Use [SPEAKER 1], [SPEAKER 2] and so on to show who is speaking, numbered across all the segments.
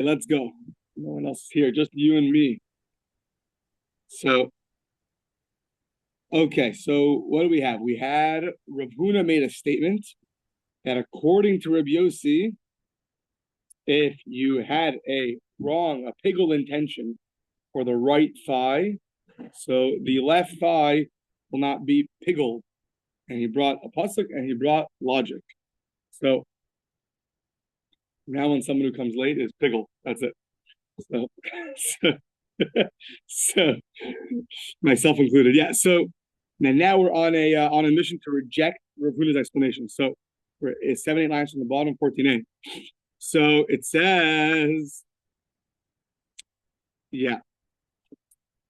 [SPEAKER 1] Let's go. No one else is here, just you and me. So, okay, so what do we have? We had Rav Huna made a statement that according to Rabbi Yossi, if you had a pigul intention for the right thigh, so the left thigh will not be pigul. And he brought a pasuk and he brought logic. So now when someone who comes late is pigul. That's it. So myself included. Yeah. So now we're on a mission to reject Rav Huna's explanation. So it's 7, 8 lines from the bottom, 14a. So it says, yeah.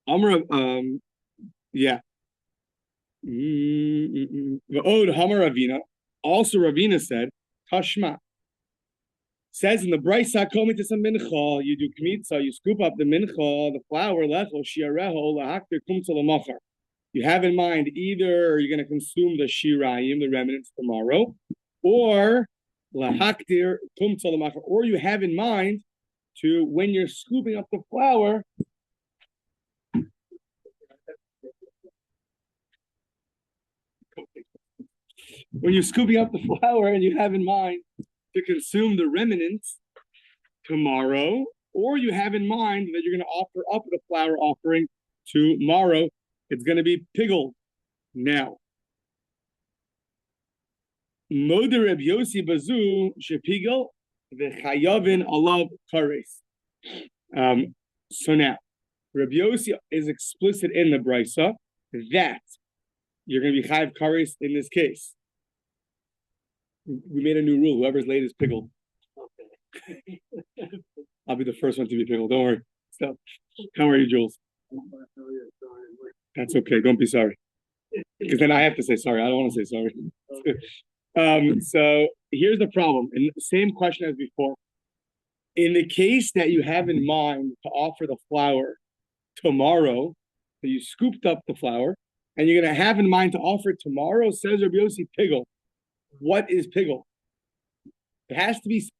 [SPEAKER 1] Amr, yeah. V'od Hamar Ravina. Also Ravina said, Tashma. Says in the Brisa, Komitis mincha, you do kmitza, you scoop up the mincha, the flour, lecho, shiareho, lahaktir, kumtza lamachar. You have in mind either you're going to consume the shirayim, the remnants tomorrow, or lahaktir, kumtza lamachar, or you have in mind to, when you're scooping up the flour, when you're scooping up the flour and you have in mind to consume the remnants tomorrow, or you have in mind that you're going to offer up the flour offering tomorrow, it's going to be pigul. Now, Moder Reb Yossi Bazu Shepigel v'chayavin alav kares. So now, Reb Yossi is explicit in the brisa that you're going to be chayav kares in this case. We made a new rule. Whoever's late is pickled. Okay. I'll be the first one to be pickled. Don't worry. Stop. How are you, Jules? That's okay. Don't be sorry. Because then I have to say sorry. I don't want to say sorry. So here's the problem. And the same question as before. In the case that you have in mind to offer the flour tomorrow, so you scooped up the flour, and you're going to have in mind to offer it tomorrow, says Rabbi Yossi, piggle. What is pigul? It has to be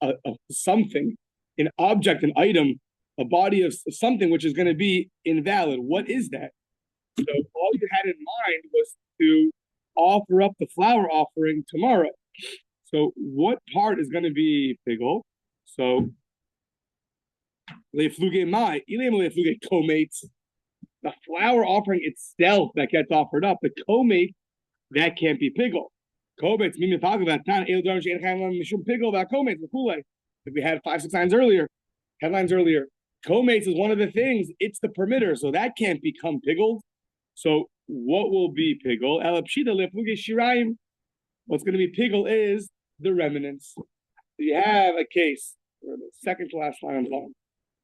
[SPEAKER 1] something, an object, an item, a body of something which is going to be invalid. What is that? So all you had in mind was to offer up the flour offering tomorrow. So what part is going to be pigul? So the flour offering itself that gets offered up, the komate, that can't be pigul. Like we had 5-6 headlines earlier. Komates is one of the things, it's the permitter, so that can't become piggled. So what will be piggle? What's going to be piggle is the remnants. So you have a case, or the second to last line on the bottom,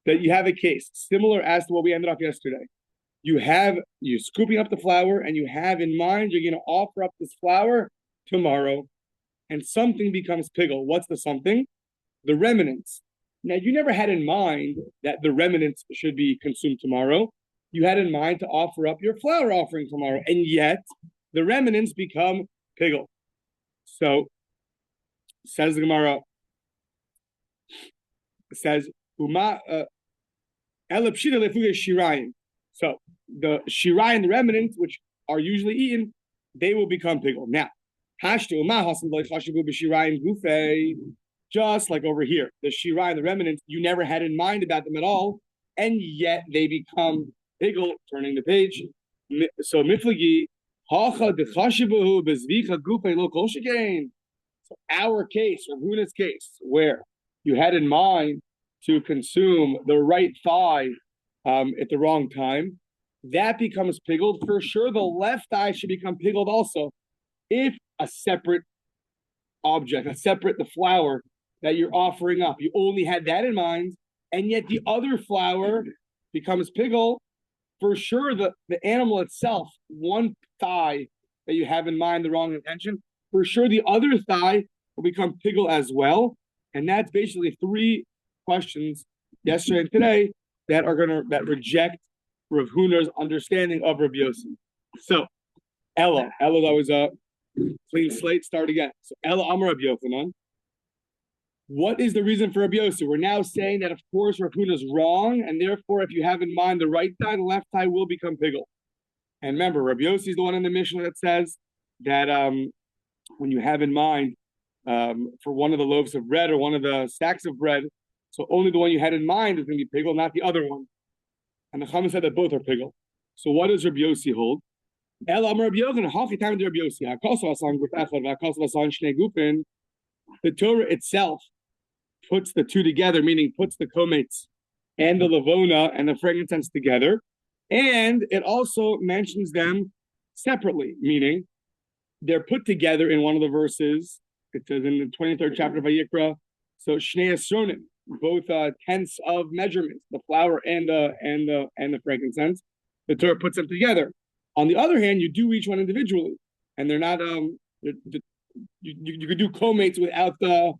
[SPEAKER 1] that you have a case similar as to what we ended up yesterday. You're scooping up the flour, and you have in mind you're going to offer up this flour tomorrow, and something becomes piggle. What's the something? The remnants. Now, you never had in mind that the remnants should be consumed tomorrow. You had in mind to offer up your flour offering tomorrow, and yet the remnants become piggle. So, says the Gemara, says, Uma shirayim. So, the shirayim, the remnants, which are usually eaten, they will become piggle. Now, just like over here, the shirah and the remnants, you never had in mind about them at all, and yet they become piggle. Turning the page. So miflagi hacha dechashibahu bezvicha gufay lo kol shekain. So our case, or Huna's case, where you had in mind to consume the right thigh at the wrong time, that becomes piggled. For sure, the left thigh should become piggled also. If a separate object, the flour that you're offering up, you only had that in mind, and yet the other flour becomes piggle, for sure the animal itself, one thigh that you have in mind, the wrong intention, for sure the other thigh will become piggle as well. And that's basically 3 questions yesterday and today that reject Rav Huna's understanding of Rabbi Yossi. So Ella, that was a clean slate, start again. So Ella Amar Rabbi Yochanan. What is the reason for Rabbi Yossi? We're now saying that, of course, Rav Huna is wrong, and therefore, if you have in mind the right thigh, the left thigh will become pigel. And remember, Rabbi Yossi is the one in the Mishnah that says that when you have in mind for one of the loaves of bread or one of the stacks of bread, so only the one you had in mind is going to be pigel, not the other one. And the Chama said that both are pigel. So what does Rabbi Yossi hold? The Torah itself puts the two together, meaning puts the kometz and the lavona and the frankincense together. And it also mentions them separately, meaning they're put together in one of the verses. It says in the 23rd chapter of Vayikra, so Shnei Esronim, both tenths of measurements, the flour and the frankincense. The Torah puts them together. On the other hand, you do each one individually, and they're not. You could do kometz without the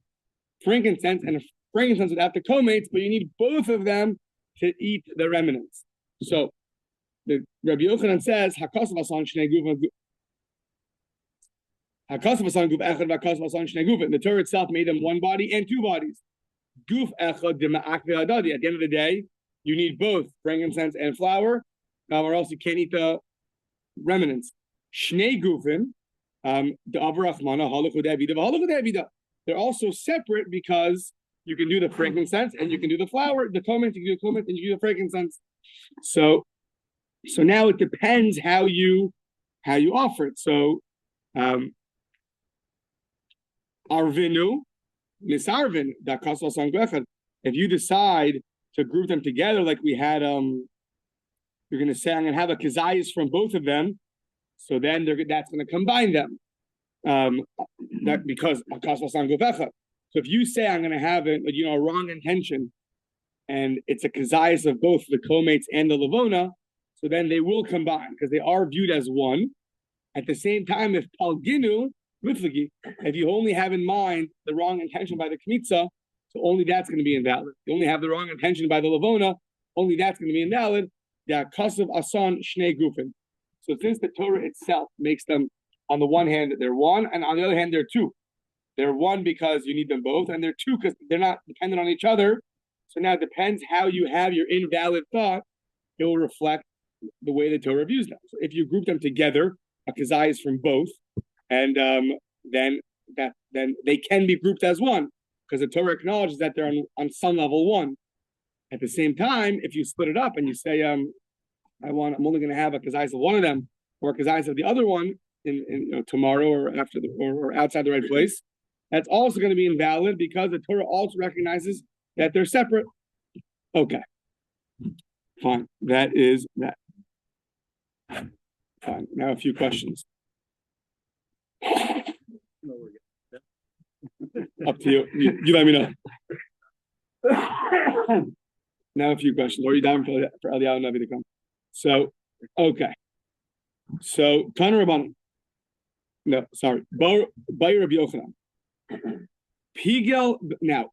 [SPEAKER 1] frankincense and frankincense without the kometz, but you need both of them to eat the remnants. So the Rabbi Yochanan says hakasav asan shnei gufin. Hakasav asan guf echad v'hakasav asan shnei gufin. The Torah itself made them one body and two bodies. Guf echad dema'ak ve'adadi. At the end of the day, you need both frankincense and flour, or else you can't eat the remnants. Shnei gufin. They're also separate because you can do the frankincense and you can do the flour, the komet, you can do the komet, and you can do the frankincense. So now it depends how you offer it. So arvinu misarvin dakasal sangvechad. If you decide to group them together, like we had, you're going to say I'm going to have a kazayas from both of them. So then that's going to combine them, because so if you say I'm going to have a wrong intention, and it's a kazayas of both the kometz and the lavona, so then they will combine because they are viewed as one. At the same time, if palginu miflagi, if you only have in mind the wrong intention by the kmitza, so only that's going to be invalid. You only have the wrong intention by the lavona, only that's going to be invalid. Yeah, kasav asan shnei gufin. So since the Torah itself makes them, on the one hand, they're one, and on the other hand, they're two. They're one because you need them both, and they're two because they're not dependent on each other. So now it depends how you have your invalid thought. It will reflect the way the Torah views them. So if you group them together, a kazai is from both, and then they can be grouped as one, because the Torah acknowledges that they're on some level one. At the same time, if you split it up and you say, I'm only going to have a kazais of one of them or a kazais of the other one in tomorrow or after or outside the right place, that's also going to be invalid because the Torah also recognizes that they're separate. Okay, fine. That is that. Fine. Now a few questions. Up to you. You let me know. Now a few questions. Or you down for Eliyahu Navi to come? So, okay. So, Tana Rabbanan. No, sorry. Bay Rabbi Yochanan. Pigel. Now,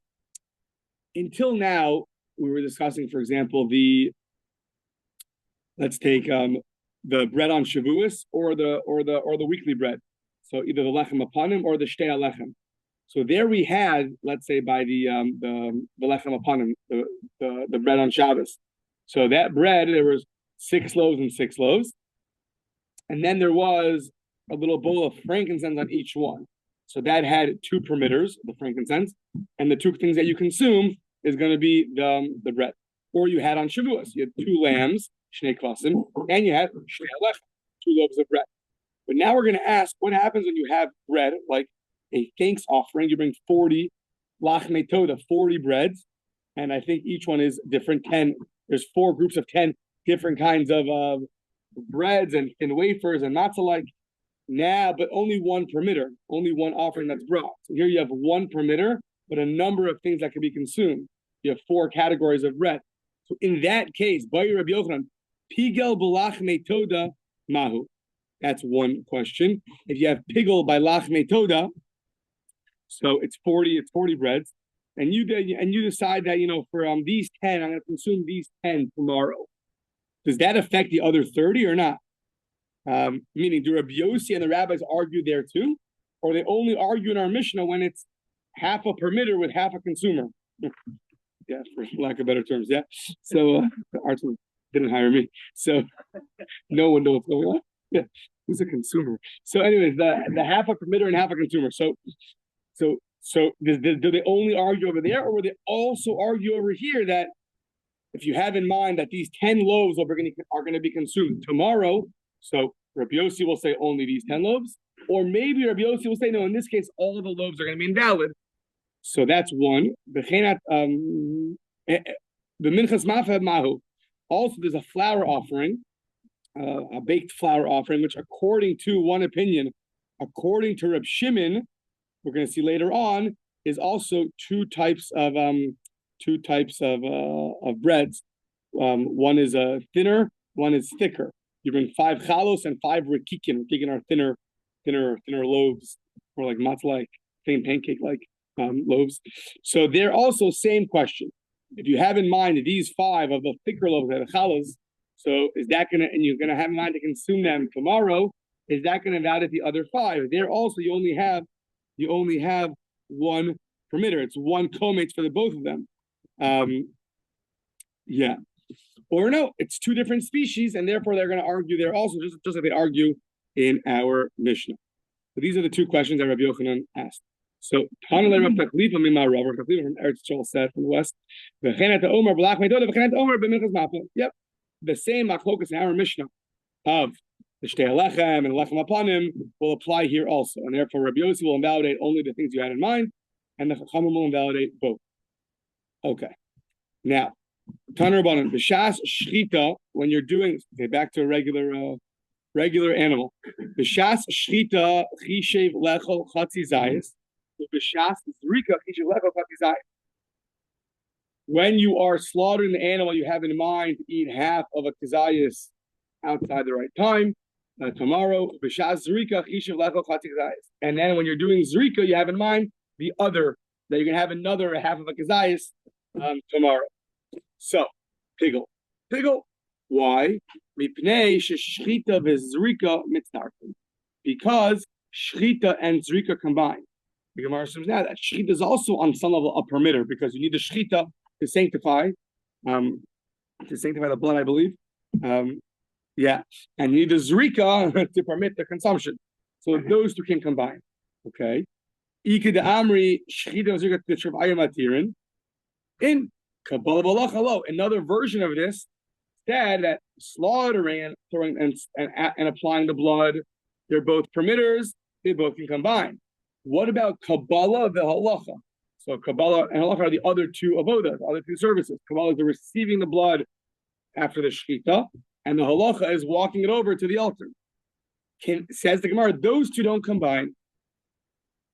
[SPEAKER 1] until now, we were discussing, for example, let's take the bread on Shavuos or the weekly bread. So either the lechem apanim or the shtei alechem. So there we had, let's say, by the lechem apanim, the bread on Shabbos. So that bread, there was 6 loaves and 6 loaves, and then there was a little bowl of frankincense on each one. So that had 2 perimeters, the frankincense, and the 2 things that you consume is going to be the bread. Or you had on Shavuos, you had 2 lambs, shnei kvasim, and you had shnei alechem, 2 loaves of bread. But now we're going to ask, what happens when you have bread, like a thanks offering? You bring 40 lachmei toda, 40 breads, and I think each one is different. There's 4 groups of 10 different kinds of breads and thin wafers and matzah-like. Now, but only 1 perimeter, only 1 offering that's brought. So here you have 1 perimeter, but a number of things that can be consumed. You have 4 categories of bread. So in that case, Bayi Rabbi Yochanan, pigel b'lachmei toda mahu. That's one question. If you have pigel by lachmei toda, so it's 40 breads, and you decide that for these 10, I'm going to consume these 10 tomorrow. Does that affect the other 30 or not? Meaning, do Rabbi Yossi and the rabbis argue there too, or they only argue in our Mishnah when it's half a permitter with half a consumer. Yeah, for lack of better terms. Yeah. So the arts didn't hire me, so no one knows what's going on. Yeah, who's a consumer? So, anyways, the half a permitter and half a consumer. So do they only argue over there, or will they also argue over here that if you have in mind that these 10 loaves are going to be consumed tomorrow, so Rabbi Yossi will say only these 10 loaves, or maybe Rabbi Yossi will say no. In this case, all of the loaves are going to be invalid. So that's one. The minchas mafeh mahu. Also, there's a flour offering, a baked flour offering, which according to one opinion, according to Reb Shimon, we're going to see later on, is also two types of breads. One is thinner, one is thicker. You bring 5 chalos and 5 rikikin. Rikikin are thinner loaves, or like matzah-like, thin pancake-like loaves. So they're also same question. If you have in mind these 5 of the thicker loaves, the chalos, so is that gonna, and you're gonna have in mind to consume them tomorrow? Is that gonna invalidate the other 5? There also you only have one permitter. It's one kometz for the both of them. Yeah. Or no, it's 2 different species, and therefore they're going to argue there also, just like they argue in our Mishnah. So these are the 2 questions that Rabbi Yochanan asked. So Tanale Rav Taklifa Mimar Rav Taklifa from Eretz Yisrael said from the west. Yep, the same machlokas in our Mishnah of the shtei lechem and lechem apanim will apply here also, and therefore Rabbi Yossi will invalidate only the things you had in mind, and the Chachamim will invalidate both. Okay, now Taner Rabbanan, the shas shchita, when you're doing, okay, back to a regular animal. The shas shchita chishev lechol chatzi zayis. The shas zrika chishev lechol chatzi zayis. When you are slaughtering the animal, you have in mind to eat half of a kazayis outside the right time. Tomorrow, b'shas zrika chishev lechol chatzi zayis. And then when you're doing zrika, you have in mind the other, that you're going to have another half of a kazayis tomorrow. So, pigel. Why? Because shchita and zrika combine. The Gemara says now that shchita is also on some level a permitter, because you need the shchita to sanctify the blood, I believe. Yeah, and you need the zrika to permit the consumption. So those 2 can combine. Okay. Ika de amri shchita zrika t'shav ayamatirin in. Kabbalah balachalo. Another version of this said that slaughtering and throwing and applying the blood, they're both permitters. They both can combine. What about Kabbalah v'halacha? So Kabbalah and halacha are the other 2 avodas, the other 2 services. Kabbalah is the receiving the blood after the shechita, and the halacha is walking it over to the altar. Says the Gemara, those 2 don't combine.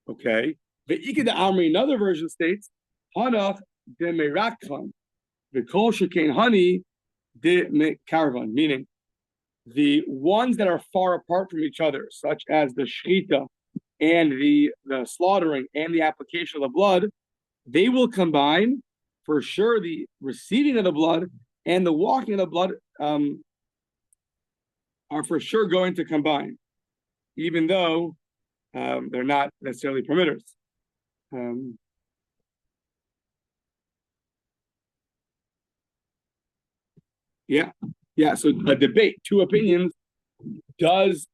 [SPEAKER 1] Okay. The Ika de Amri, another version states, Hanach de merakhan, the kol shekain honey de mekarvan, meaning the ones that are far apart from each other, such as the shechita and the slaughtering and the application of the blood, they will combine for sure. The receiving of the blood and the walking of the blood are for sure going to combine, even though they're not necessarily permitters. Yeah. So a debate, 2 opinions. Does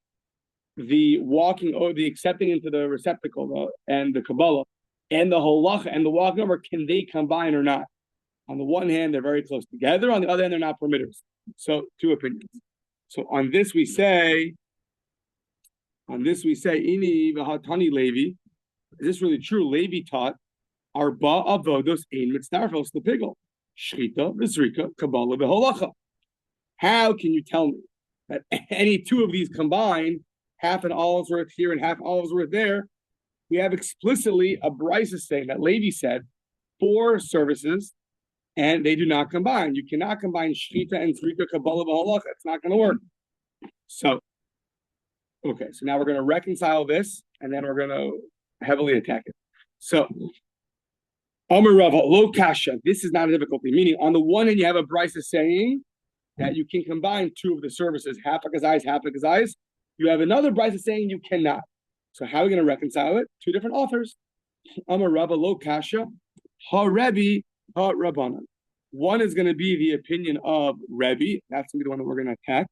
[SPEAKER 1] the walking or the accepting into the receptacle and the Kabbalah and the halacha and the walking over, can they combine or not? On the one hand, they're very close together. On the other hand, they're not permitters. So 2 opinions. So on this we say, Ini v'hatani Levi. Is this really true? Levi taught Arba avodos ein mitzdarfos the pigel. Shchita v'zrika Kabbalah v'halacha. How can you tell me that any 2 of these combined, half an olive's worth here and half an olive's worth there? We have explicitly a brisa saying that Levi said 4 services, and they do not combine. You cannot combine shchita and zrika Kabbalah v'halacha. It's not going to work. So, okay, so now we're going to reconcile this, and then we're going to heavily attack it. So, Amar Rava, lo kasha. This is not a difficulty. Meaning, on the one hand, you have a brisa saying that you can combine 2 of the services, half a kazayis, half a kazayis. You have another brisa saying you cannot. So how are we going to reconcile it? 2 different authors. Amar Rabba lo kasha, ha Rebbe, ha Rabbanan. One is going to be the opinion of Rebbe. That's going to be the one that we're going to attack.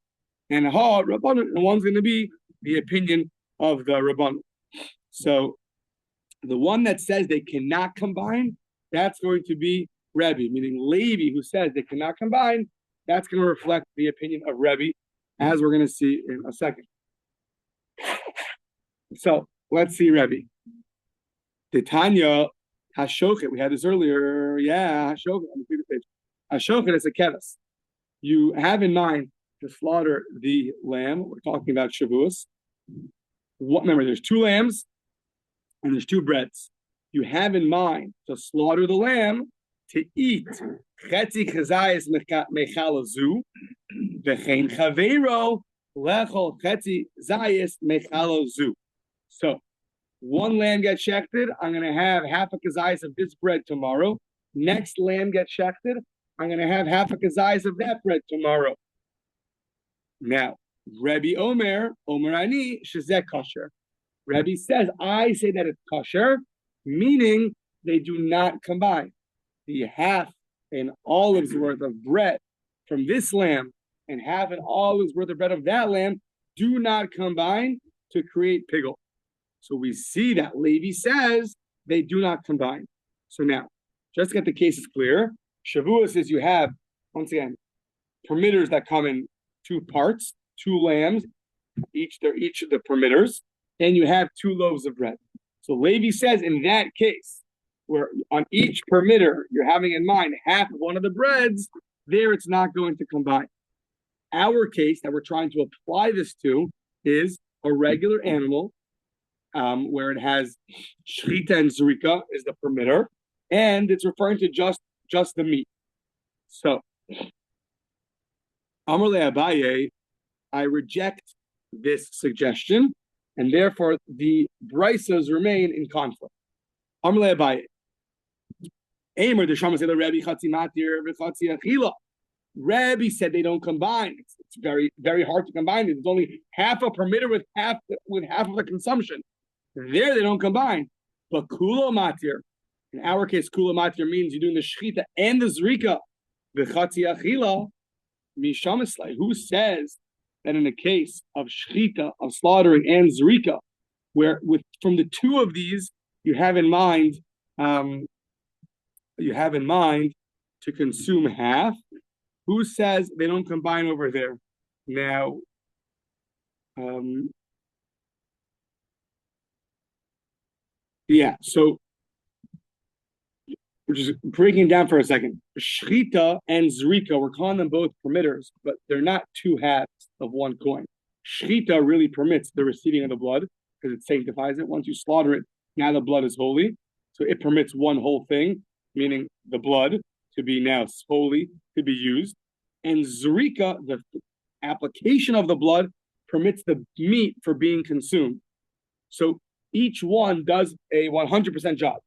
[SPEAKER 1] And ha Rabbanan, and one's going to be the opinion of the Rabbanan. So the one that says they cannot combine, that's going to be Rebbe, meaning Levi, who says they cannot combine, that's going to reflect the opinion of Rebbe, as we're going to see in a second. So let's see Rebbe. The Tanya Hashochet, we had this earlier. Yeah, Hashochet on the previous page. Hashochet is a keves. You have in mind to slaughter the lamb. We're talking about Shavuos. Remember, there's 2 lambs and there's 2 breads. You have in mind to slaughter the lamb to eat chetzi chazayis mechalazu v'chein chaveiro lechol chetzi zayis mechalazu. So 1 lamb gets shechted. I'm going to have half a kazayis of this bread tomorrow. Next lamb gets shechted. I'm going to have half a kazayis of that bread tomorrow. Now, Rebbe Omer Ani shezeh kosher. Rebbe says, I say that it's kosher, meaning they do not combine. The half an olive's worth of bread from this lamb and half an olive's worth of bread of that lamb do not combine to create pigul. So we see that Levi says they do not combine. So now, just to get the cases clear, Shavuos is you have, once again, permitters that come in 2 parts, 2 lambs, they're each of the permitters, and you have 2 loaves of bread. So Levi says in that case, where on each permitter you're having in mind half of one of the breads, there it's not going to combine. Our case that we're trying to apply this to is a regular animal, where it has shchita and zrika is the permitter, and it's referring to just the meat. So, Amar le Abaye, I reject this suggestion, and therefore the brisos remain in conflict. Amar le Abaye, Eimer the Shama said the Rebbe chatzi matir v'chatzi achila. Rebbe said they don't combine. It's very, very hard to combine. It's only half a permitter with half of the consumption. There they don't combine. But kulo matir, in our case, kulo matir means you're doing the shchita and the zrika. V'chatzi achila, mishamislay. Who says that in the case of shchita, of slaughtering and zrika, where from the 2 of these you have in mind to consume half? Who says they don't combine over there? Now, so we're just breaking down for a second. Shchita and zrika, we're calling them both permitters, but they're not 2 halves of one coin. Shchita really permits the receiving of the blood because it sanctifies it. Once you slaughter it, now the blood is holy. So it permits one whole thing, meaning the blood, to be now holy, to be used. And zrika, the application of the blood, permits the meat for being consumed. So each one does a 100% job,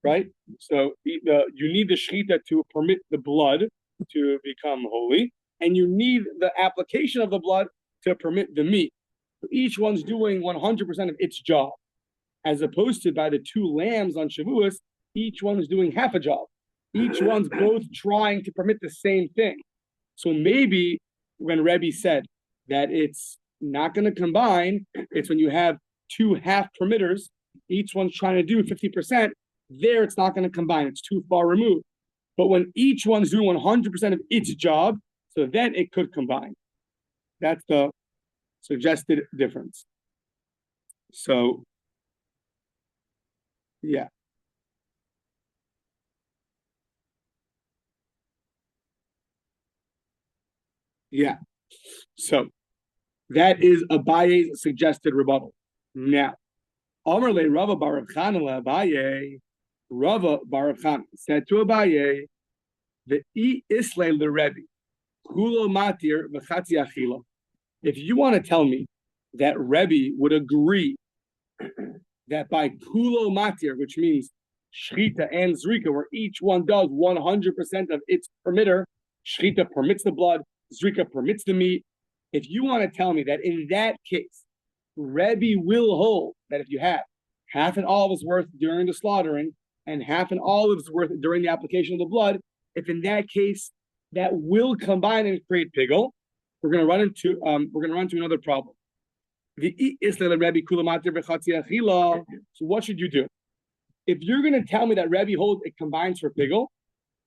[SPEAKER 1] right? So you need the shechita to permit the blood to become holy, and you need the application of the blood to permit the meat. So each one's doing 100% of its job, as opposed to by the 2 lambs on Shavuos, each one is doing half a job. Each one's both trying to permit the same thing. So maybe when Rebbe said that it's not going to combine, it's when you have 2 half permitters, each one's trying to do 50%, there it's not going to combine. It's too far removed. But when each one's doing 100% of its job, so then it could combine. That's the suggested difference. So, yeah. Yeah. So that is Abaye's suggested rebuttal. Now, Amar le Rava bar Chana le Abaye, Rava bar Chana said to Abaye, the Islay le Rebbe, Kulo matir v'chatzi achila. If you want to tell me that Rebbe would agree that by Kulo matir, which means shchita and zrika, where each one does 100% of its permitter, shchita permits the blood, zrika permits the meat. If you want to tell me that in that case, Rebbe will hold that if you have half an olive's worth during the slaughtering, and half an olive's worth during the application of the blood, if in that case that will combine and create pigul, we're going to run into another problem. So what should you do? If you're going to tell me that Rebbe holds it combines for pigul,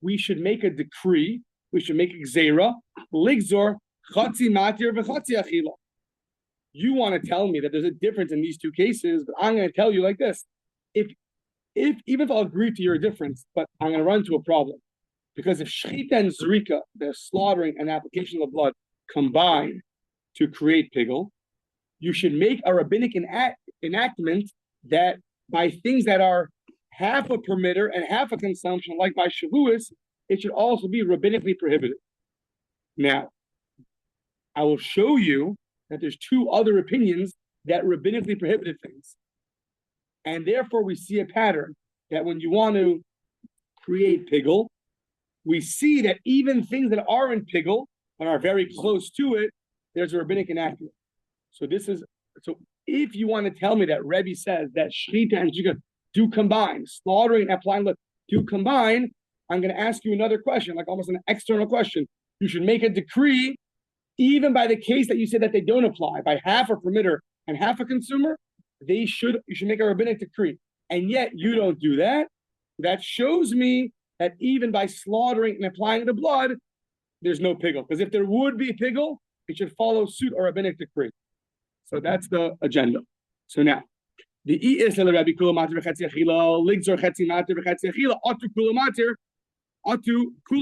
[SPEAKER 1] we should make a decree. We should make a gzeira, ligzor chatzi matir v'chatzi achila. You want to tell me that there's a difference in these two cases, but I'm going to tell you like this: if even if I'll agree to your difference, but I'm going to run into a problem, because if shchita and zrika, the slaughtering and application of blood, combine to create pigul, you should make a rabbinic enactment that by things that are half a permitter and half a consumption, like by shavuos, it should also be rabbinically prohibited. Now, I will show you that there's two other opinions that rabbinically prohibited things. And therefore, we see a pattern that when you want to create pigul, we see that even things that are in pigul and are very close to it, there's a rabbinic enactment. So if you want to tell me that Rebbe says that shchita and zrika do combine, slaughtering and applying blood do combine, I'm going to ask you another question, like almost an external question. You should make a decree, even by the case that you say that they don't apply, by half a permitter and half a consumer, you should make a rabbinic decree. And yet you don't do that. That shows me that even by slaughtering and applying the blood, there's no pigul. Because if there would be pigul, it should follow suit or rabbinic decree. So that's the agenda. So now, the is Rabbi kula matir v'chetzi achila, ligzor chetzi matir v'chetzi achila, atu kula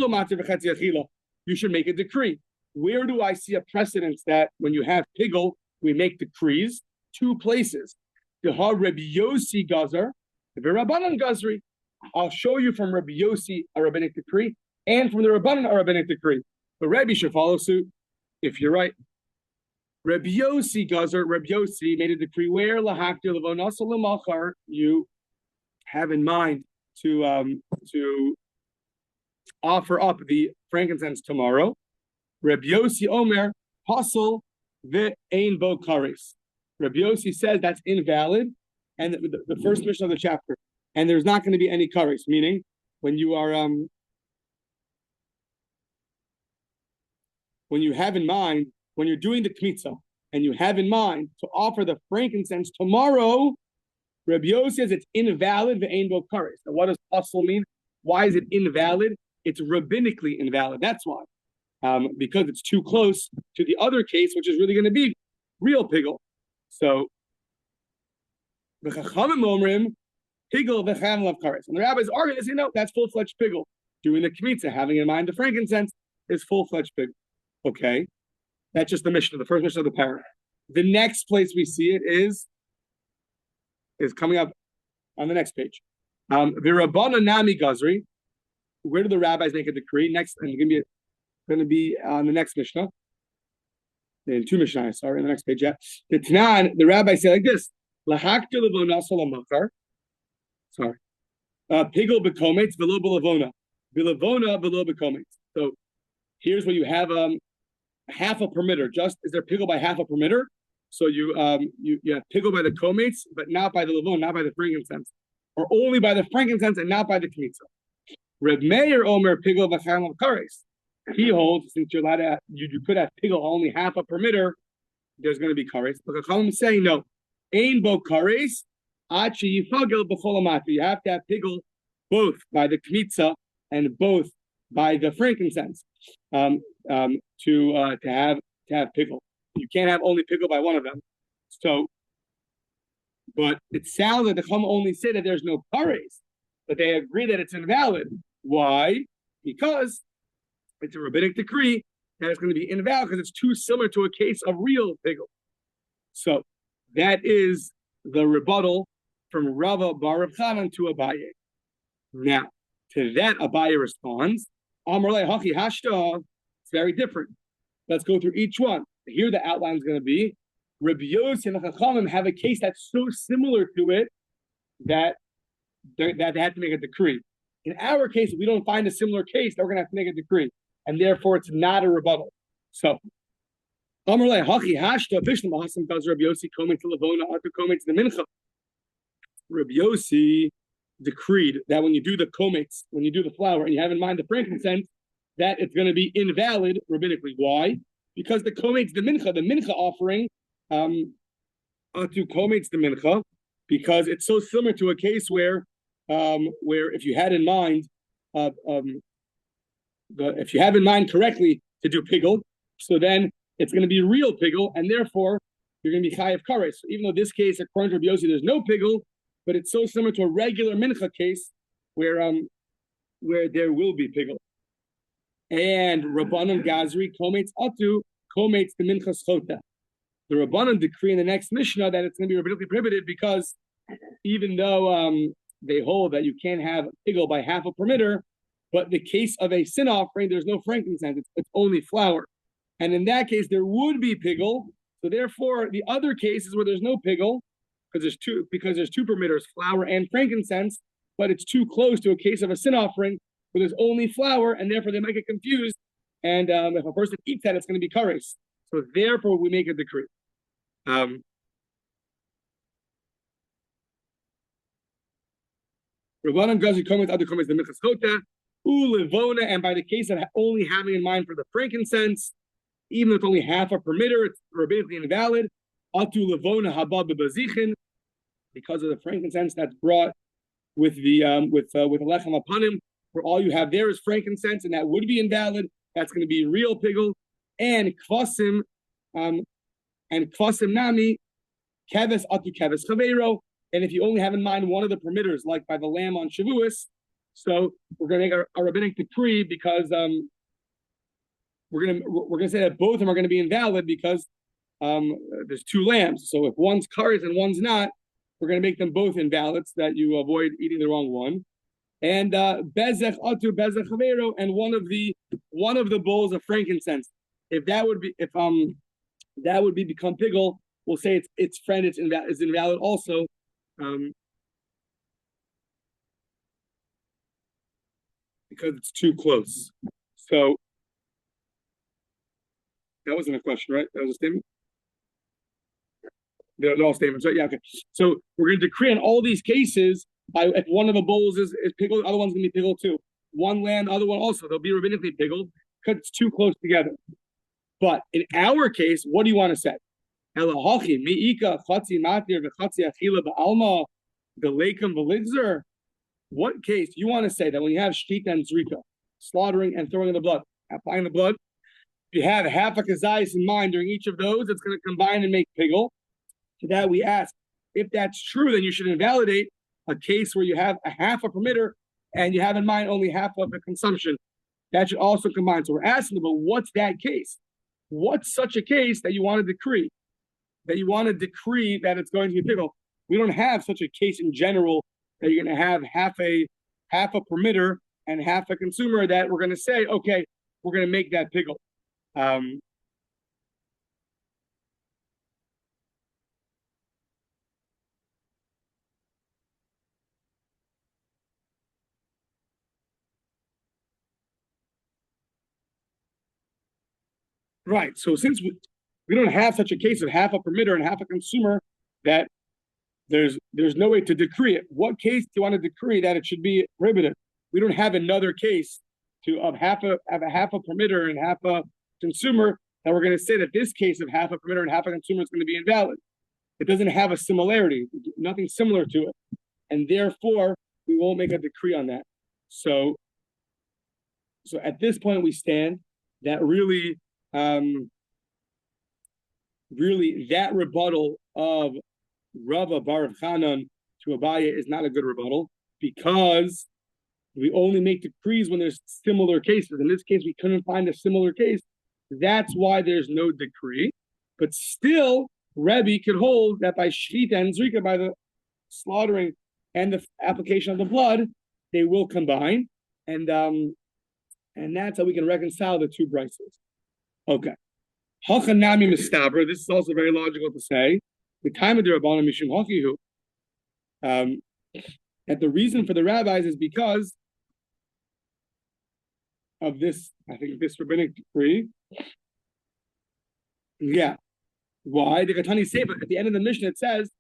[SPEAKER 1] matir v'chetzi achila. You should make a decree. Where do I see a precedence that when you have pigul, we make decrees? Two places. The Rabbi Yossi Gleizer, the Rabbanan Gazri. I'll show you from Rabbi Yossi a rabbinic decree, and from the Rabbanan a rabbinic decree. The Rebbe should follow suit, if you're right. Rabbi Yossi Gleizer, Rabbi Yossi made a decree where lahaktir levonasa lemachar, you have in mind to offer up the frankincense tomorrow. Rabbi Yossi Omer pasal ve'ein bo kares. Rabbi Yossi says that's invalid, and the first mission of the chapter, and there's not going to be any kares, meaning when you are when you have in mind, when you're doing the kmitza, and you have in mind to offer the frankincense tomorrow, Rabbi Yossi says it's invalid, ve'ein bo kares. Now, what does pasal mean? Why is it invalid? It's rabbinically invalid. That's why. Because it's too close to the other case, which is really going to be real pigul. So, the chachamim omrim pigul v'cham lav kares. And the rabbis argue, they say, no, that's full-fledged pigul. Doing the kmitza, having in mind the frankincense, is full-fledged pigul. Okay, that's just the mission, the first mission of the parent. The next place we see it is coming up on the next page. V'rabbana nami gazri. Where do the rabbis make a decree? Next, and going to be on the next Mishnah. In two Mishnahs, sorry, on the next page. Yeah. The Tanan, the rabbis say like this: Lahakta levonasa lamachar. Sorry. Pigul bekometz velo belavona. Belavona velo bekometz. So here's where you have half a permitter. Just is there pigul by half a permitter? So you have pigul by the kometz, but not by the levon, not by the frankincense, or only by the frankincense and not by the kmitza. Reb Meir Omer pigul v'cham lav kares. He holds, since you're allowed to, you could have pigul only half a permitter, there's going to be kares. But the Chachamim is saying no, ein bo kares ad sheyifagel b'chol amatu. You have to have pigul both by the kmitza and both by the frankincense to have pigul. You can't have only pigul by one of them. So, but it sounds like the Chachamim only say that there's no kares, but they agree that it's invalid. Why? Because it's a rabbinic decree that it's going to be invalid because it's too similar to a case of real pigul. So that is the rebuttal from Rava bar Rav Chanan to Abaye. Now, to that Abaye responds, Amar le Haki Hashta. It's very different. Let's go through each one. Here the outline is going to be Rabbi Yossi and the Chachamim have a case that's so similar to it that they have to make a decree. In our case, if we don't find a similar case, then we're going to have to make a decree. And therefore, it's not a rebuttal. So, Amarle Hachi Hashta Vishnu Mahasam Gaz Rabbi Yossi coming to Lavona, Arthur coming to the Mincha. Rabbi Yossi decreed that when you do the kometz, when you do the flour, and you have in mind the frankincense, that it's going to be invalid rabbinically. Why? Because the kometz, the mincha offering, to kometz the mincha, because it's so similar to a case where if you had in mind, if you have in mind correctly to do pigel, so then it's going to be real pigel, and therefore you're going to be chayav kares. So even though this case, according to Rabbi Yossi, there's no pigel, but it's so similar to a regular mincha case where there will be pigel. And Rabbanon Gazri kometz atu kometz the mincha schota. The Rabbanon decree in the next Mishnah that it's going to be rabbinically prohibited because even though they hold that you can't have pigel by half a permitter, but the case of a sin offering, there's no frankincense; it's only flour, and in that case there would be pigel. So therefore, the other cases where there's no pigel, because there's two permitters, flour and frankincense, but it's too close to a case of a sin offering where there's only flour, and therefore they might get confused. And if a person eats that, it's going to be kares. So therefore, we make a decree. Rabbanan Gazi Komet Adu Komet the Minchas Chota Ulevona, and by the case of only having in mind for the frankincense, even though it's only half a permitter, it's rabbinically invalid. Atu Levona Habab Bezichin, because of the frankincense that's brought with the lechem upon him, where all you have there is frankincense, and that would be invalid. That's going to be real pigel. And kvasim nami keves atu keves chaveiro. And if you only have in mind one of the permitters, like by the lamb on Shavuos, so we're going to make a rabbinic decree because we're going to say that both of them are going to be invalid because there's two lambs. So if one's kares and one's not, we're going to make them both invalid so that you avoid eating the wrong one. And bezech atu bezech chaveiro, and one of the bowls of frankincense. If that would be become pigel, we'll say its friend is invalid also. Because it's too close. So that wasn't a question, right? That was a statement. They're all statements, right? Yeah, okay. So we're going to decree in all these cases, if one of the bowls is pickled, the other one's going to be pickled too. One land, the other one also. They'll be rabbinically pickled because it's too close together. But in our case, what do you want to say? What case you want to say that when you have shtita and zrika, slaughtering and throwing in the blood, applying the blood, if you have half a kazayis in mind during each of those, it's going to combine and make pigel. To that we ask, if that's true, then you should invalidate a case where you have a half a permitter and you have in mind only half of the consumption. That should also combine. So we're asking about what's that case? What's such a case that you want to decree? That you want to decree that it's going to be pigel? We don't have such a case in general that you're going to have half a permitter and half a consumer that we're going to say, okay, we're going to make that pigel. Right. So since we don't have such a case of half a permitter and half a consumer, that there's no way to decree it. What case do you want to decree that it should be prohibited? We don't have another case of half a permitter and half a consumer that we're going to say that this case of half a permitter and half a consumer is going to be invalid. It doesn't have a similarity, nothing similar to it, and therefore we won't make a decree on that. So at this point we stand that really that rebuttal of Rava Baruch Hanan to Abaye is not a good rebuttal because we only make decrees when there's similar cases. In this case, we couldn't find a similar case. That's why there's no decree. But still, Rebbe could hold that by Shvita and Zrika, by the slaughtering and the application of the blood, they will combine. And that's how we can reconcile the two brises. Okay. Hachanami mistabra. This is also very logical to say. The time of the Rabbanim Mishum Hachihu. That the reason for the rabbis is because of this, I think, this rabbinic decree. Yeah. Why? The Katani say, but at the end of the Mishnah it says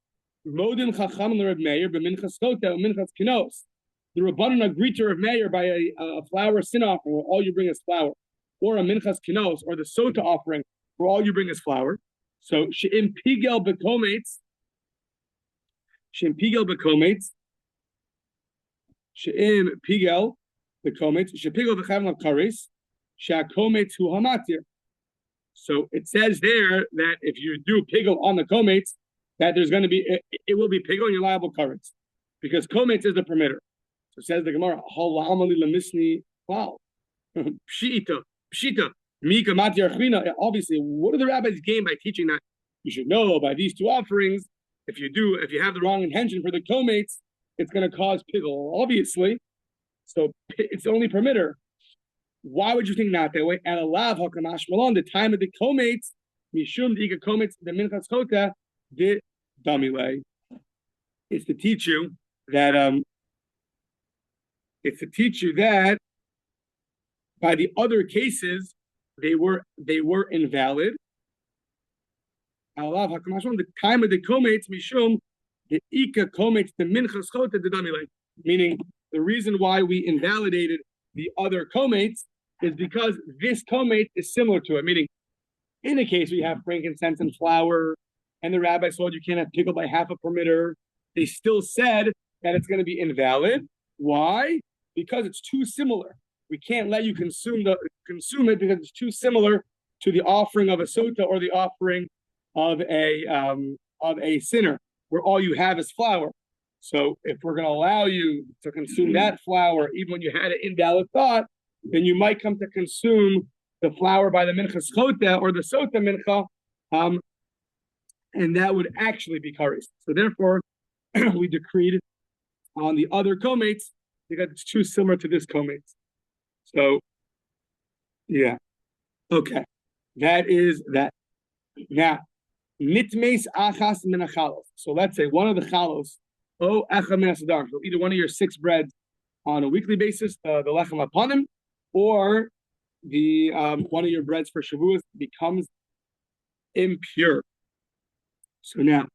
[SPEAKER 1] Modin Chacham Reb Meir b'minchas chota u'minchas kinos. The Rabbanan agreed to Reb Meir by a flour sin offering, where all you bring is flour, or a minchas kinos, or the sota offering, where all you bring is flour. So she'im pigel bekometz, she'im pigel bekometz, she'im pigel bekometz, she'pigel v'chavim karis, she'akometz hu hamatir. So it says there that if you do pigel on the kometz, that there's going to be, it will be pigel and you're liable karis, because kometz is the permitter. So says the Gemara, wow, pshita, mika mati archina. Obviously, what do the rabbis gain by teaching that? You should know by these two offerings, if you have the wrong intention for the kometz, it's going to cause pigel, obviously. So it's only permitter. Why would you think not that way? And alav hakamash malon, the time of the kometz, mishum diga kometz, the minchas chota, the damile. It's to teach you that by the other cases they were invalid. The time of the kometz mishum the ika kometz the minchas chota the damile. Meaning the reason why we invalidated the other kometz is because this kometz is similar to it. Meaning, in a case we have frankincense and flour, and the rabbi told you can't have pigel by half a permitter, they still said that it's going to be invalid. Why? Because it's too similar. We can't let you consume it because it's too similar to the offering of a sota or the offering of a sinner, where all you have is flour. So if we're going to allow you to consume that flour, even when you had an invalid thought, then you might come to consume the flour by the minchas chota or the sota mincha, and that would actually be kares. So therefore, we decreed on the other kometz because it's too similar to this kometz. So, yeah, okay, that is that. Now, nitmes achas menachalos. So let's say one of the chalos, echa menasadar. So either one of your 6 breads on a weekly basis, the lechem aponim, or the one of your breads for Shavuos becomes impure. So now,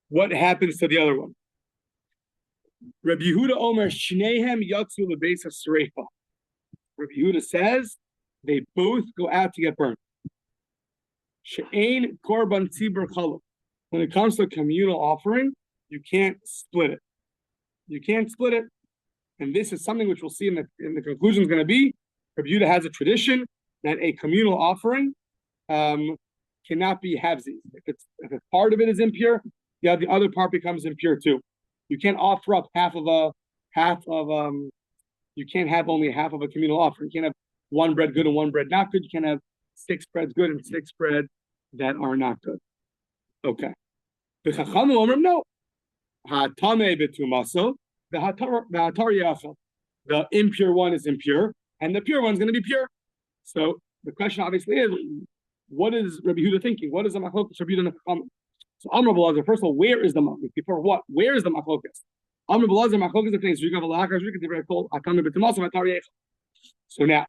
[SPEAKER 1] what happens to the other one? Rabbi Yehuda Omer Shnehem Yatzu LeBeis HaSreifa. Rabbi Yehuda says they both go out to get burned. She'ein korban tzibur chaluk. When it comes to a communal offering, you can't split it. You can't split it, and this is something which we'll see in the conclusion is going to be. Rabbi Yehuda has a tradition that a communal offering cannot be halvesies. If part of it is impure, the other part becomes impure too. You can't offer up you can't have only half of a communal offering. You can't have one bread good and one bread not good. You can't have 6 breads good and 6 bread that are not good. Okay. The Chachamim Omer no. Hatame betumaso, the impure one is impure, and the pure one is going to be pure. So the question obviously is, what is Rabbi Yehuda thinking? What is the machlokas Rabbi Yehuda and Chachamim? So Amar B'Lazar, first of all, where is the machlokas? Before what? Where is the machlokas? Amar B'Lazar, machlokas the things. So now,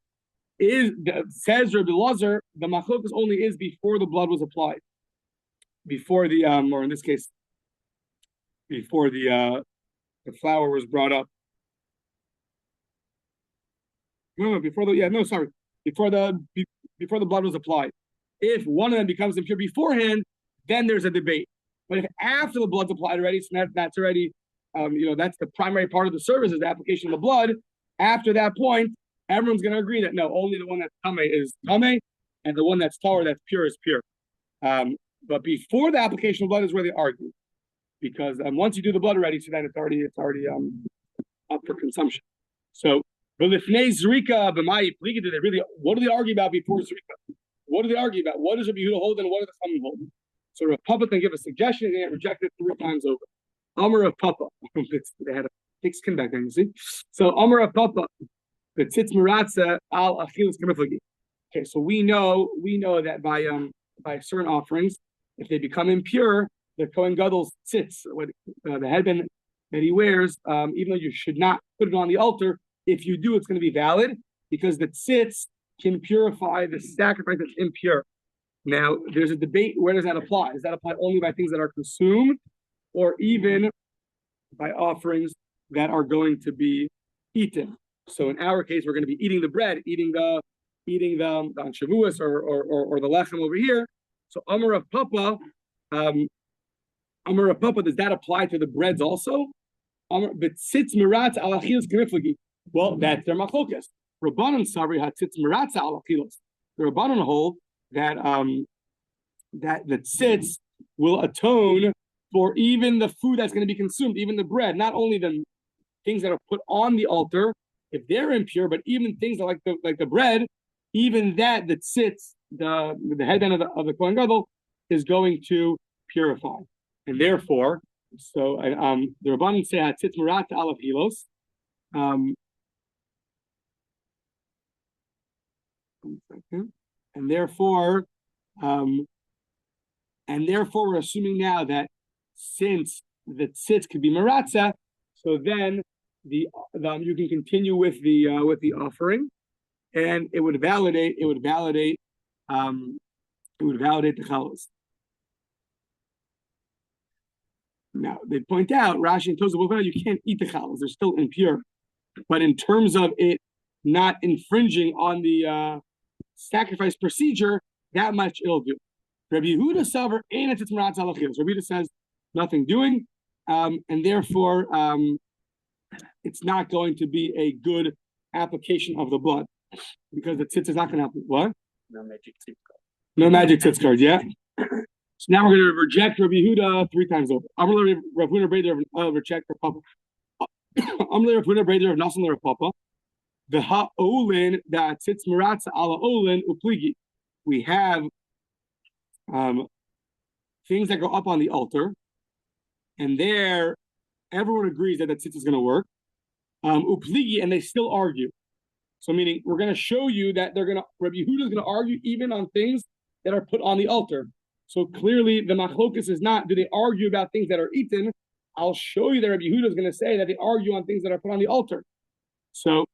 [SPEAKER 1] says Rabbi Lazar, the machlokas only is before the blood was applied, before the or in this case, before the flour was brought up. Before the blood was applied. If one of them becomes impure beforehand, then there's a debate. But if after the blood's applied already, so that's already, that's the primary part of the service is the application of the blood. After that point, everyone's going to agree that no, only the one that's tame is tame, and the one that's tahor, that's pure, is pure. But before the application of blood is where they argue, because once you do the blood already, so then it's already up for consumption. So, V'lifnei zrika b'mayi pligi, do they really? What do they argue about before zrika? What do they argue about? What does Rabbi Yehuda hold and what do the Chachamim hold? So Rav Papa can give a suggestion and get rejected 3 times over. Amar Rav Papa, they had a thick skin back then, you see. So Amar Rav Papa, b'tzitz meratza al achilas kamiflagi. Okay, so we know that by certain offerings, if they become impure, the Kohen Gadol's tzitz, the headband that he wears, even though you should not put it on the altar, if you do, it's going to be valid because the tzitz can purify the sacrifice that's impure. Now, there's a debate, where does that apply? Does that apply only by things that are consumed, or even by offerings that are going to be eaten. So in our case, we're going to be eating the bread, eating the Shavuos or the lechem over here. So Amar of Papa, does that apply to the breads also? But tzitz miratz al achilos k'miflagi. Well, that's their machlokas. Rabbanon sabri ha tzitz miratz al achilos. The Rabbanon hold that that the tzitz will atone for even the food that's going to be consumed, even the bread, not only the things that are put on the altar, if they're impure, but even things like the bread, even that the tzitz, the headband of the Kohen Gadol, is going to purify, and therefore, so the Rabbanim say tzitz marat alav hilos. And therefore we're assuming now that since the tzitz could be maratza, so then you can continue with the offering, and it would validate the chalos. Now they point out Rashi and Tosafot, you can't eat the chalos; they're still impure. But in terms of it not infringing on the sacrifice procedure, that much it'll do. Rabbi Yehuda Savar ain't tzitz maratza al achilos. Rabbi Yehuda says nothing doing, and therefore it's not going to be a good application of the blood because the tzitz is not going to happen. What?
[SPEAKER 2] No magic tzitz card.
[SPEAKER 1] No magic tzitz card. Yeah. So now we're going to reject Rabbi Yehuda 3 times over. I'm going to Rav Huna Breder reject Rav Papa. I'm going to Rav Huna Breder of Nasan Rav Papa. The ha'olin that tzitz maratza ala olin upligi. We have things that go up on the altar, and there everyone agrees that tzitz is going to work. Upligi, and they still argue. So meaning we're going to show you that Rabbi Yehuda is going to argue even on things that are put on the altar. So clearly the machlokus is not, do they argue about things that are eaten? I'll show you that Rabbi Yehuda is going to say that they argue on things that are put on the altar. So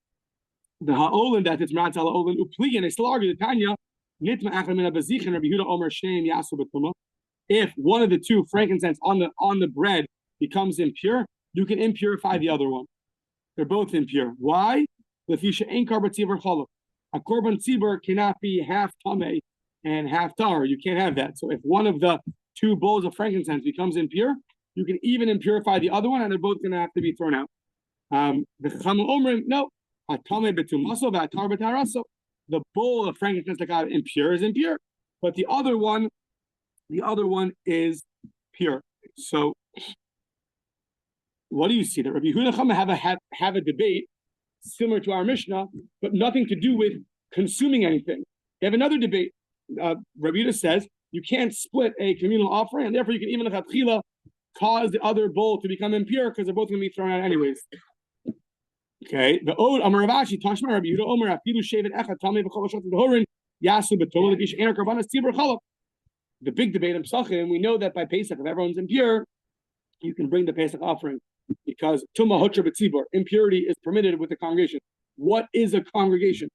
[SPEAKER 1] the ha'olin that it's maratz ala olin upligi, and they still argue the Tanya nitma achar min habazich and Rabbi Yehuda omer shneim yasu b'tumah. If one of the two frankincense on the bread becomes impure, you can impurify the other one. They're both impure. Why? A korban tzibur cannot be half tameh and half tar. You can't have that. So if one of the two bowls of frankincense becomes impure, you can even impurify the other one, and they're both going to have to be thrown out. The chachamim omrim, no. The bowl of frankincense that got impure is impure, but the other one is pure. So what do you see? That Rabbi Yehuda and Chama have a debate similar to our Mishnah, but nothing to do with consuming anything. They have another debate. Rabbi Yehuda says you can't split a communal offering, and therefore you can even cause the other bowl to become impure because they're both going to be thrown out anyways. Okay, the Od Amar Ravashi Tashma Rabbi Yehuda Omer Afilu Shevet Echad Tamei B'Chol Shot B'Horin Yasu B'Tol L'Kish Ener Karbanas Tzibur Chalap. The big debate in Pesachim, we know that by Pesach, if everyone's impure, you can bring the Pesach offering because Tumah Hotra B'Tzibur, impurity is permitted with the congregation. What is a congregation?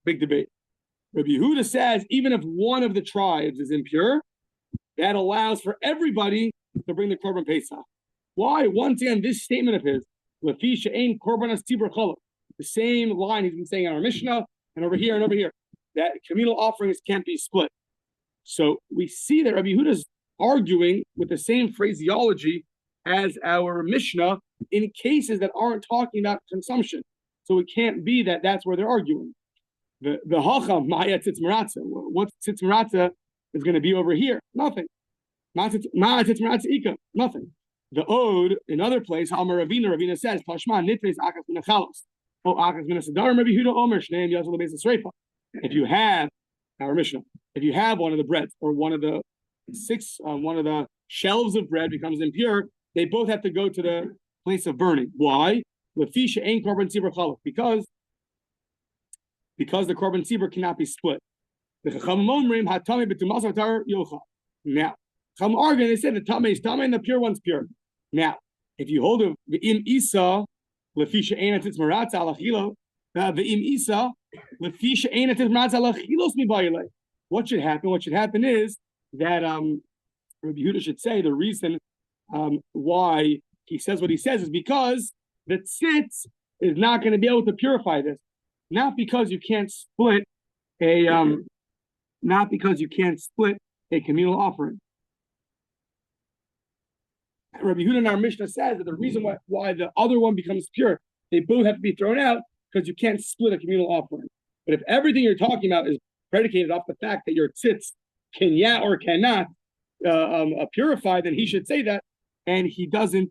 [SPEAKER 1] Big debate. Rabbi Yehuda says even if one of the tribes is impure, that allows for everybody to bring the Korban Pesach. Why? Once again, this statement of his, Lafisha Ein Korbanas Tzibur Chalap, the same line he's been saying in our Mishnah and over here, that communal offerings can't be split. So we see that Rabbi Yehuda is arguing with the same phraseology as our Mishnah in cases that aren't talking about consumption. So it can't be that that's where they're arguing. The hacham ma'aya tzitz maratza. What tzitz maratza is going to be over here? Nothing. Ma'aya tzitz maratza ika. Nothing. The Ode, another place, Amar Ravina says, Tashma nitves akas min achalos. Oh, akas min asadar, Rabbi Yehuda Omer shneim yazul lebeis esreifa. If you have our Mishnah, if you have one of the breads or one of the shelves of bread becomes impure, they both have to go to the place of burning. Why? Lefisha ain't korban tzibur chalach, because the korban tzibur cannot be split. The chachamim omrim hatame b'tumas atar yocha. Now, chachamim argue, they say the tame is tame and the pure one's pure. Now, if you hold the im isa lefisha ain't tzitz maratza alachilo, the im isa lefisha ain't tzitz maratza alachilos mibayilei. What should happen? What should happen is that Rabbi Yehuda should say the reason why he says what he says is because the tzitz is not going to be able to purify this. Not because you can't split a communal offering. Rabbi Yehuda in our Mishnah says that the reason why the other one becomes pure, they both have to be thrown out because you can't split a communal offering. But if everything you're talking about is predicated off the fact that your tzitz can or cannot purify, then he should say that, and he doesn't.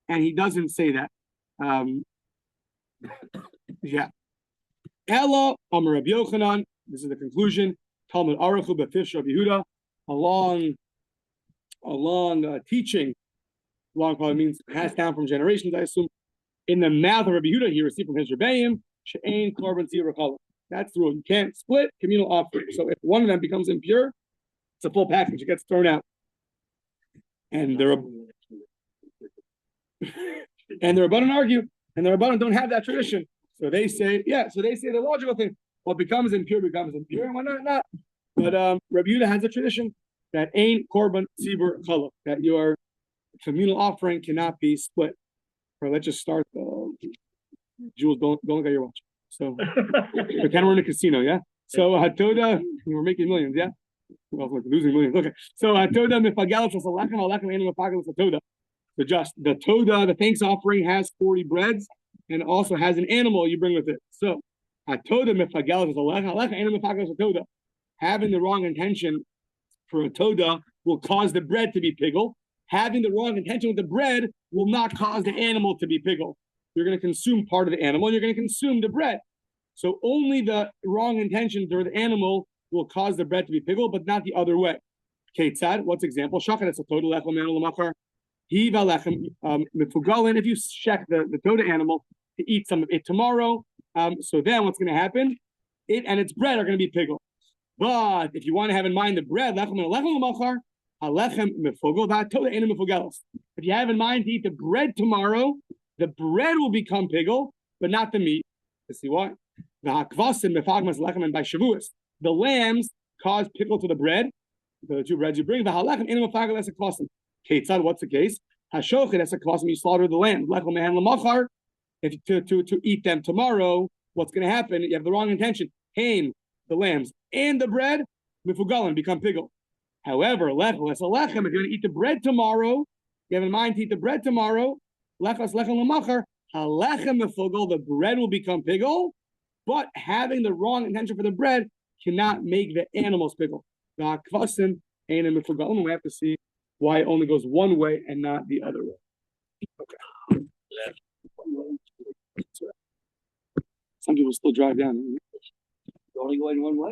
[SPEAKER 1] And he doesn't say that. Yeah. Ella Amar Rabbi Yochanan. This is the conclusion. Talmud Arachu B'Fish Rabbi Yehuda. A long teaching. Long probably means passed down from generations, I assume. In the mouth of Rabbi Yehuda, he received from his Rebbeim, She'ain Korban Tzibur Kollel. That's the rule. You can't split communal offering. So if one of them becomes impure, it's a full package. It gets thrown out. And the Rabbanan argue, and the Rabbanan don't have that tradition. So they say the logical thing. What becomes impure, and what not. But Rabbi Yehuda has a tradition that ain't Korban Tzibur Kollel, that your communal offering cannot be split. Or let's just start. Jules, don't look at your watch. So pretend we're in a casino, yeah. So Hatoda, we're making millions, yeah. Well, we're losing millions. Okay. So Hatoda mifagalos alechem enu mifagalos hatoda. So just the toda, the thanks offering has 40 breads and also has an animal you bring with it. So Hatoda mifagalos alechem enu mifagalos hatoda. Having the wrong intention for a toda will cause the bread to be piggle. Having the wrong intention with the bread will not cause the animal to be piggle. You're going to consume part of the animal, and you're going to consume the bread. So only the wrong intention for the animal will cause the bread to be piggle, but not the other way. Ketzad, what's example? Shachat es toda lechem anu l'machar. Hiva lechem mifugalin. If you check the toda animal to eat some of it tomorrow, so then what's going to happen? It and its bread are going to be piggle. But if you want to have in mind the bread, lechem l'machar, halechem mifugel v'atoda enu mifugelos. If you have in mind to eat the bread tomorrow, the bread will become piggle, but not the meat. You see why? And by Shavuos, the lambs cause pickle to the bread, the two breads you bring. What's the case? You slaughter the lamb. If to eat them tomorrow, what's going to happen? You have the wrong intention. Haim, the lambs, and the bread, mifugalim, become pickle. However, if you're going to eat the bread tomorrow, you have in mind to eat the bread tomorrow, the bread will become piggle, but having the wrong intention for the bread cannot make the animals piggle. We have to see why it only goes one way and not the other way. Okay. Some people still drive down.
[SPEAKER 2] You're only going one way.